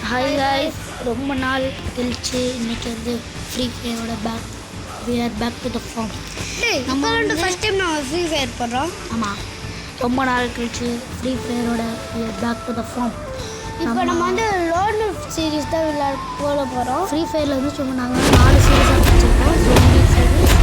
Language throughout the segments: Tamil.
ஹாய் காய்ஸ், ரொம்ப நாள் கழிச்சு இன்னைக்கு வந்து ஃப்ரீ ஃபயரோட பேக் டு த ஃபார்ம். நம்ம வந்து ஃபர்ஸ்ட் டைம் நம்ம ஃப்ரீ ஃபயர் போடுறோம். ஆமாம், ரொம்ப நாள் கழிச்சு ஃப்ரீ ஃபயரோட பேக் டு த ஃபார்ம். இப்போ நம்ம வந்து லோன் சீரீஸ் தான் போட போகிறோம். ஃப்ரீ ஃபயரில் வந்து சும்மா நாங்கள் 4 சீரீஸாக வச்சுருக்கோம். ஜோம்பி சீரீஸ்,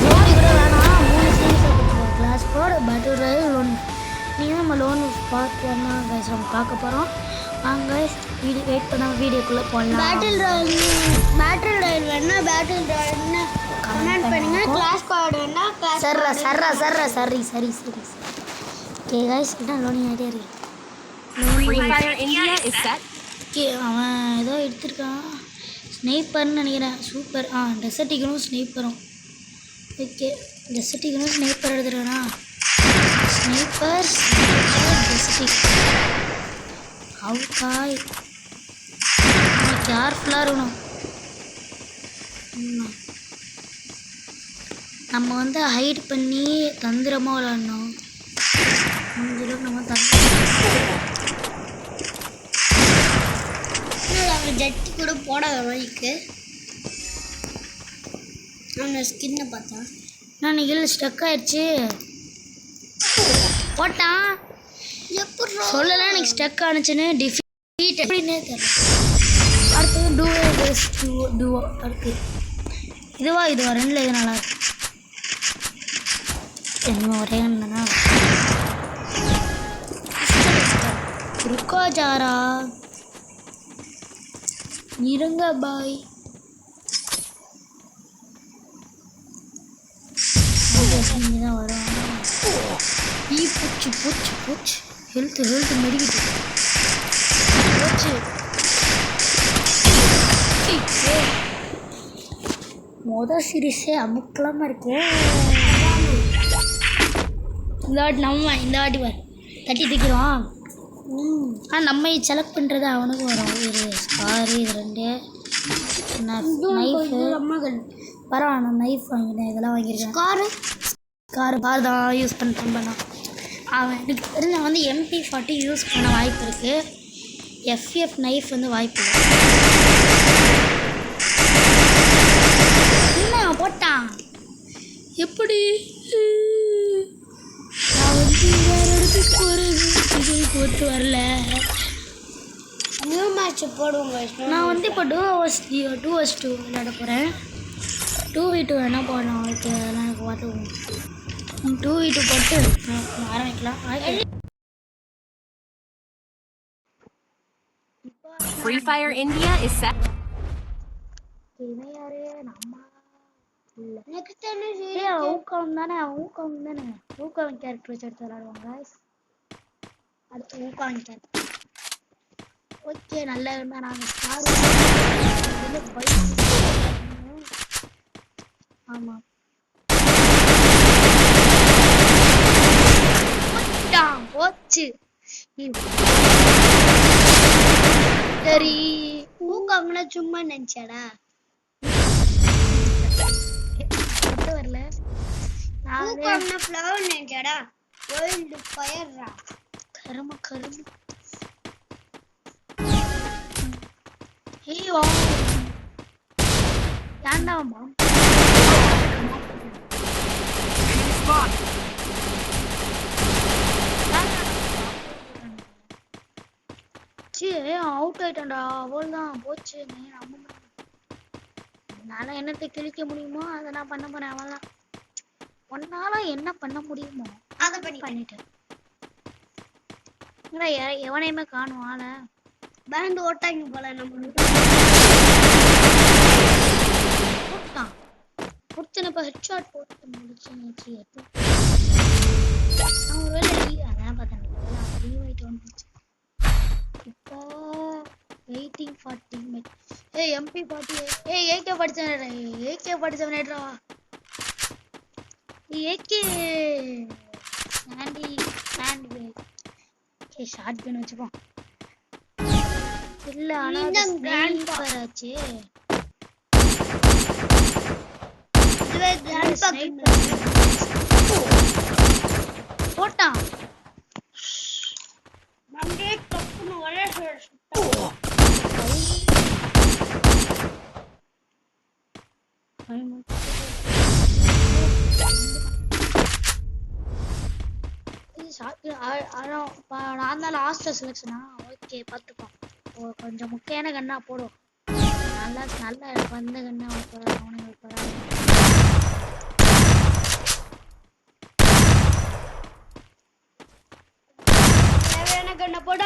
ஜோம்பி கூட வேணாம், 3 சீரீஸாக கொடுத்துருக்கோம். Class 4, battle royal, lone. நீங்கள் நம்ம லோன் பார்ட் 1 தான் கைஸ் நம்ம பார்க்க போகிறோம். வாங்க வீடியோ வெயிட் பண்ண வீடியோக்குள்ளே போடலாம். பேட்டில் ராயல் வேணா பேட்டில் ராயல்னு கமெண்ட் பண்ணுங்க. கிளாஸ் ஸ்குவாட் வேணா கிளாஸ் சரி ஓகே கைஸ், இதான் லோனிங் ஆகிட்டே இருக்கு. Free Fire India is set. Okay, அவன் ஏதோ எடுத்திருக்கான், ஸ்னைப்பர்னு நினைக்கிறேன். சூப்பர். டெசர்ட்டிக்கனும் ஸ்னைப்பரும். ஓகே, டெசர்ட்டிக்கனும் ஸ்னைப்பர் எடுத்துருக்கானா? ஸ்னைப்பர் டெசர்ட்டிக் அவுக்காய் கேர்ஃபுல்லாக இருக்கணும். நம்ம வந்து ஹைட் பண்ணி தந்திரமாக விளாடணும். நம்ம ஜட்டி கூட போட வரைக்கு அந்த ஸ்கின்னை பார்த்தா நான் இதில் ஸ்டக் ஆயிடுச்சு. போட்டான் எப்படி சொல்லலாம், எனக்கு ஸ்டக் ஆனிச்சுன்னு. டிஃபீட் எப்படின்னே தெரியல. அடுத்தது டூவோ அடுத்து இதுவா ரெண்டில் இது நல்லா இருக்கு. என்ன ஒரே தானா? ருக்கோ ஜாரா இருங்க பாய். தான் வரும். பூச்சி ஹெல்த் மெடிக்கிட்டு போச்சு. மொதல் சீரீஸே அமுக்கலாமல் இருக்கு. இந்த வாட்டி வர தட்டி தூக்கிடுவான். நம்ம செலக்ட் பண்ணுறது அவனுக்கு வரும். ஒரு ஸ்காரு, இது 2 நைஃபு. பரவாயில்ல, நைஃப் வாங்கினேன், இதெல்லாம் வாங்கியிருக்கேன். ஸ்காரு பார் தான் யூஸ் பண்ண. அவன் எனக்கு தெரிஞ்ச வந்து MP40 யூஸ் பண்ண வாய்ப்பு இருக்குது. FF நைஃப் வந்து வாய்ப்பு இல்லை. என்ன போட்டான் எப்படி? நான் வந்து வேறு இடத்துக்கு போகிறது போட்டு வரல. நியூ மேட்ச் போடுவோங்க. நான் வந்து இப்போ 2vs2 விளையாட போகிறேன். 2v2 என்ன போடணும் அதுக்கு அதெல்லாம் எனக்கு பார்த்துவோம். 2v2 போட்டு ஆரம்பிக்கலாம். Free Fire India is set. யாரு நம்ம இல்லை நெக்ஸ்ட் என்ன ஊக்கம் தானே ஊக்கம் கேரக்டர் வச்சு எடுத்து விளையாடுவாங்க. அடுத்து ஊக்கம் கேரக்டர். ஓகே, நல்லா இருந்தால் நாங்கள் ஆமாம் போச்சு. சரி, ஊக்கம்னா சும்மா நினைச்சாடா வரல. ஊக்கம்னா ஃப்ளவர் நினைச்சாடா. வேர்ல்ட் ஃபயர்ரா கரும ஏண்டாமா அவுட் ஆயிட்டான்டா. அவள் தான் போச்சு. என்னால் என்னத்தை கிழிக்க முடியுமோ அதை நான் பண்ண போறேன். அவள் தான் ஒன்னால என்ன பண்ண முடியுமோ அதை பண்ணிட்டேன். எவனையுமே காணும் ஆள. பேண்ட் ஓட்டாங்க போல. நம்ம போட்டான் முடிச்சுன்னு இப்போ ஹெட்ஷாட் போட்டு முடிச்சு. நான் ஒருவேளை அதான் பார்த்தேன் ரீவைட் வந்துச்சு. இப்போ waiting for teammate. MP40 AK படிச்சவனேட்ரா. AK சாண்டி ஷார்ட் கன் வச்சுப்போம். இல்லை ஆனால் ஸ்னைப்பர் ஆச்சு. போட்டான். நம்மளே தப்புன்னு ஒரே நான் தான் லாஸ்ட் செலெக்ஷனா ஓகே பார்த்துப்போம். கொஞ்சம் முக்கியமான கண்ணா போடுவோம். நல்லா நல்லா எனக்கு வந்த கண்ணா அவனுக்கு போகிறாங்க. தேவையான கண்ணை போட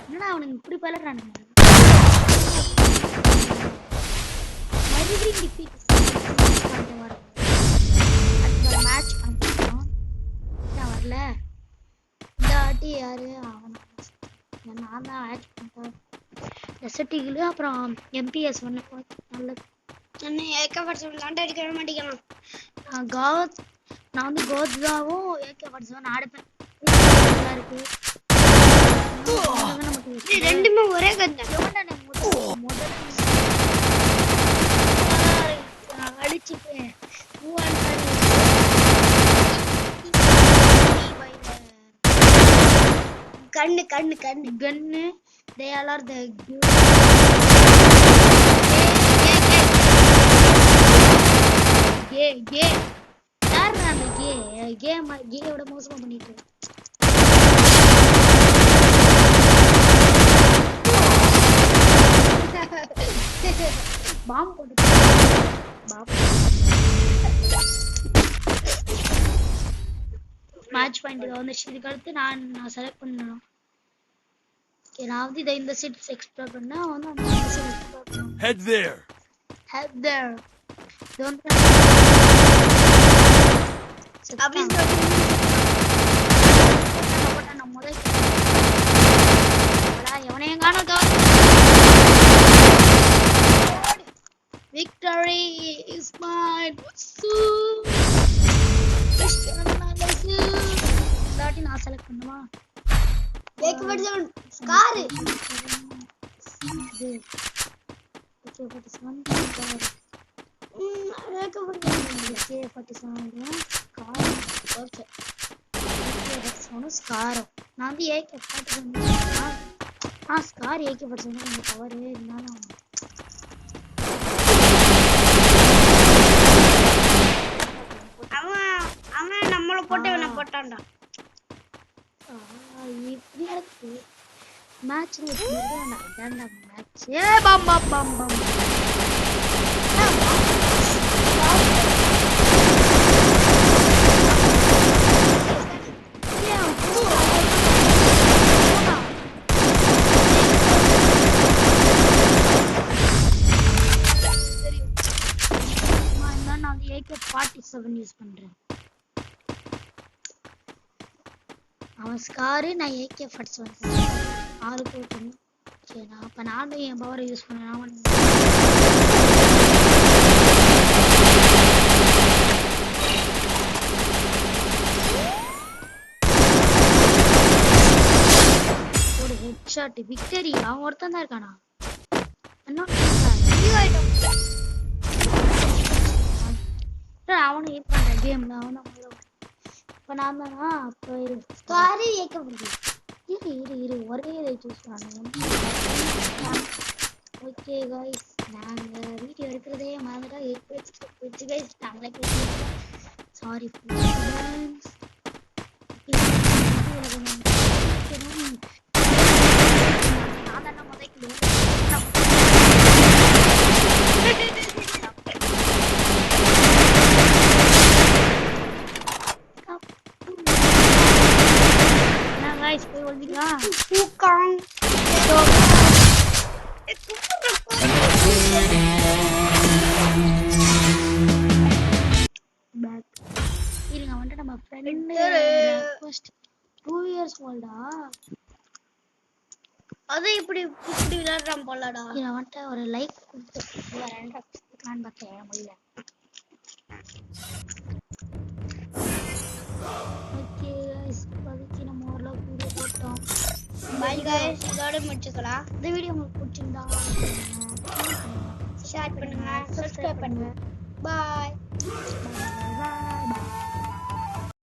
என்னடா அவனுக்கு இப்படி பலறானுங்க. மறுபடியும் டிஃபீட் மேட்ச் பண்ணிட்டோம். வரல இந்த வாட்டி யாரு அவன் நான் தான் ஆட் பண்ணிட்டேன். எஸ்டிகில் அப்புறம் எம்பிஎஸ் ஒன்று நல்லது. என்ன AK-47 விளாண்டு அடிக்கவே மாட்டேங்கிறான். நான் வந்து கோத்ஸாவும் AK-47 ஆடுப்பேன். நல்லா இருக்கு. ரெண்டுமே ஒரே கண்ணு அடிச்சுப்பேன். கண்ணு கண்ணு கண்ணு கன்னு they all are the K K யார் அந்த கேயோட மோசமா பண்ணிட்டு பாம்பு போட்டு மேட்ச் பாயிண்ட் வந்துச்சு. இதுக்கு அடுத்து நான் செலக்ட் பண்ணணும். நான் வந்து இந்த சீட்ஸ் எக்ஸ்ப்ளோர் பண்ணா வந்து அந்த சீட் எக்ஸ்ப்ளோர் பண்ணணும். Head there. Head there. Don't office நம்ம முதல் எவனையும் காணோம். Victory is mine. தாட்டி நான் செலக்ட் பண்ணுமா? AK-47 ஸ்கார் ஸ்காரோ நான் வந்து AK-47 ஸ்கார் AK-47 கொஞ்சம் பவர் இருந்தாலும் அவன் நம்மள போட்டு போட்டான்டா. இப்படி இருக்கு மேட்ச் மேட்ச் ஏ பம் பம் பம் பம் நான் AK-47 யூஸ் பண்றேன். அவன் ஸ்காரு நான் AK-47 ஆளு போட்டு சரி நான் அப்போ நானும் என் பவரை யூஸ் பண்ணேன். ஒரு ஹெட் ஷாட் விக்டரி அவன் ஒருத்தன் தான் இருக்கானா? அவனை ஹிட் பண்றேன் கேம்ல அவனை இப்போ நான் தானா அப்போ ஸ்கார் AK-47 இரு ஒரே இதை சூஸ் பண்ணேன். ஓகே கைஸ் நாங்கள் வீடியோ எடுக்கிறதே மாதிரி வச்சு கைஸ் நாங்களே பேசுகிறோம். சாரி நான் தானே முதல்ல guys போய் ஒளிஞ்சிக்கலாம். தூக்கம் பேக் இருங்க வந்து நம்ம ஃப்ரெண்ட் ரிக்வெஸ்ட் 2 years ஓல்டா அது இப்படி விளையாடுறான் போலடா. நான் வந்து ஒரு லைக் கொடுத்து நான் பார்த்தேன் முடியல. ஓகே गाइस இப்போதைக்கு நம்ம ஓரளவுக்கு வீடியோ போட்டோம். பை गाइस இதோட முடிச்சுக்கலாம். இந்த வீடியோ உங்களுக்கு பிடிச்சிருந்தா ஷேர் பண்ணுங்க, சப்ஸ்கிரைப் பண்ணுங்க. பாய்.